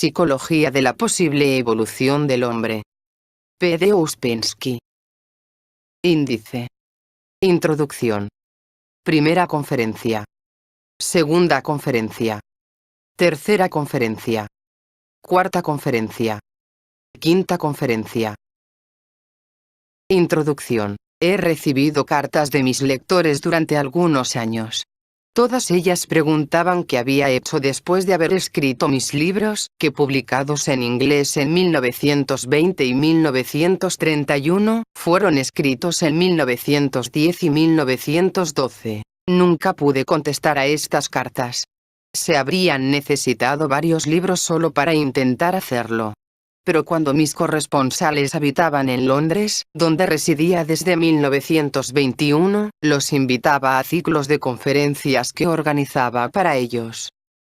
Psicología de la posible evolución del hombre. P. de Ouspensky. Índice. Introducción. Primera conferencia. Segunda conferencia. Tercera conferencia. Cuarta conferencia. Quinta conferencia. Introducción. He recibido cartas de mis lectores durante algunos años. Todas ellas preguntaban qué había hecho después de haber escrito mis libros, que publicados en inglés en 1920 y 1931, fueron escritos en 1910 y 1912. Nunca pude contestar a estas cartas. Se habrían necesitado varios libros solo para intentar hacerlo. Pero cuando mis corresponsales habitaban en Londres, donde residía desde 1921, los invitaba a ciclos de conferencias que organizaba para ellos.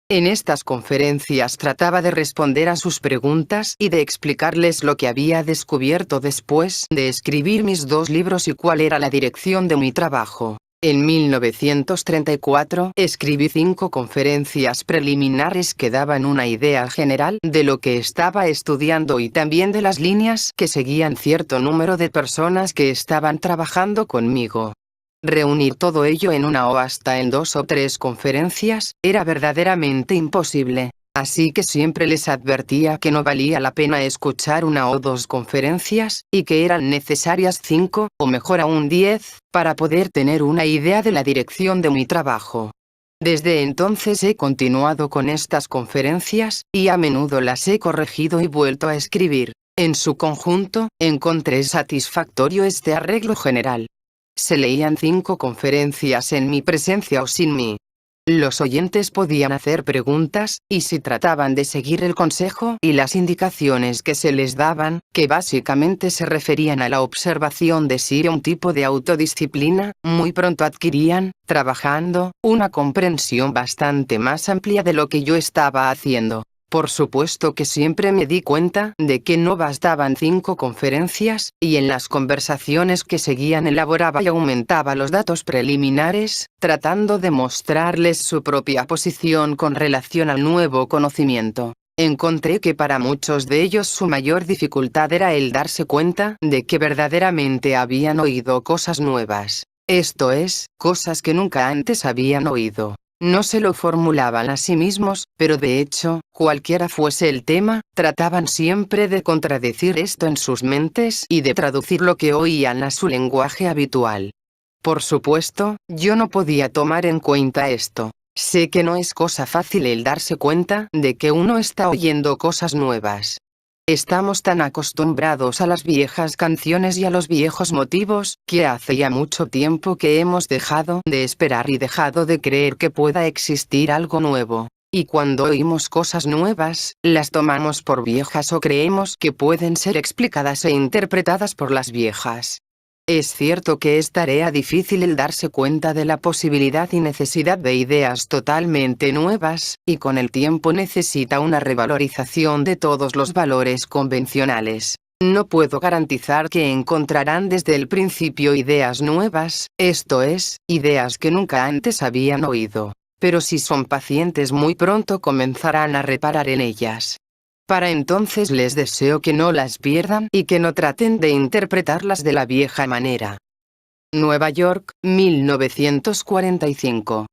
En estas conferencias trataba de responder a sus preguntas y de explicarles lo que había descubierto después de escribir mis 2 libros y cuál era la dirección de mi trabajo. En 1934 escribí 5 conferencias preliminares que daban una idea general de lo que estaba estudiando y también de las líneas que seguían cierto número de personas que estaban trabajando conmigo. Reunir todo ello en una o hasta en 2 o 3 conferencias era verdaderamente imposible. Así que siempre les advertía que no valía la pena escuchar 1 o 2 conferencias, y que eran necesarias 5, o mejor aún 10, para poder tener una idea de la dirección de mi trabajo. Desde entonces he continuado con estas conferencias, y a menudo las he corregido y vuelto a escribir. En su conjunto, encontré satisfactorio este arreglo general. Se leían 5 conferencias en mi presencia o sin mí. Los oyentes podían hacer preguntas, y si trataban de seguir el consejo y las indicaciones que se les daban, que básicamente se referían a la observación de sí un tipo de autodisciplina, muy pronto adquirían, trabajando, una comprensión bastante más amplia de lo que yo estaba haciendo. Por supuesto que siempre me di cuenta de que no bastaban 5 conferencias, y en las conversaciones que seguían elaboraba y aumentaba los datos preliminares, tratando de mostrarles su propia posición con relación al nuevo conocimiento. Encontré que para muchos de ellos su mayor dificultad era el darse cuenta de que verdaderamente habían oído cosas nuevas. Esto es, cosas que nunca antes habían oído. No se lo formulaban a sí mismos, pero de hecho, cualquiera fuese el tema, trataban siempre de contradecir esto en sus mentes y de traducir lo que oían a su lenguaje habitual. Por supuesto, yo no podía tomar en cuenta esto. Sé que no es cosa fácil el darse cuenta de que uno está oyendo cosas nuevas. Estamos tan acostumbrados a las viejas canciones y a los viejos motivos, que hace ya mucho tiempo que hemos dejado de esperar y dejado de creer que pueda existir algo nuevo. Y cuando oímos cosas nuevas, las tomamos por viejas o creemos que pueden ser explicadas e interpretadas por las viejas. Es cierto que es tarea difícil el darse cuenta de la posibilidad y necesidad de ideas totalmente nuevas, y con el tiempo necesita una revalorización de todos los valores convencionales. No puedo garantizar que encontrarán desde el principio ideas nuevas, esto es, ideas que nunca antes habían oído. Pero si son pacientes muy pronto comenzarán a reparar en ellas. Para entonces les deseo que no las pierdan y que no traten de interpretarlas de la vieja manera. Nueva York, 1945.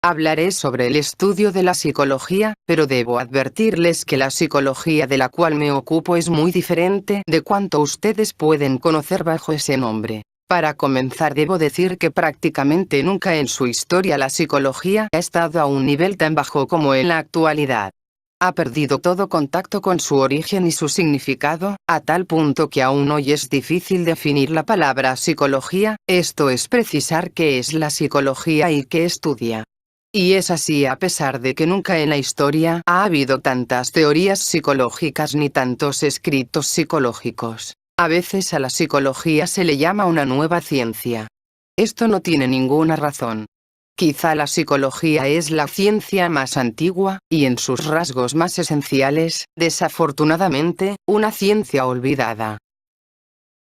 Hablaré sobre el estudio de la psicología, pero debo advertirles que la psicología de la cual me ocupo es muy diferente de cuanto ustedes pueden conocer bajo ese nombre. Para comenzar debo decir que prácticamente nunca en su historia la psicología ha estado a un nivel tan bajo como en la actualidad. Ha perdido todo contacto con su origen y su significado, a tal punto que aún hoy es difícil definir la palabra psicología, esto es precisar qué es la psicología y qué estudia. Y es así a pesar de que nunca en la historia ha habido tantas teorías psicológicas ni tantos escritos psicológicos. A veces a la psicología se le llama una nueva ciencia. Esto no tiene ninguna razón. Quizá la psicología es la ciencia más antigua, y en sus rasgos más esenciales, desafortunadamente, una ciencia olvidada.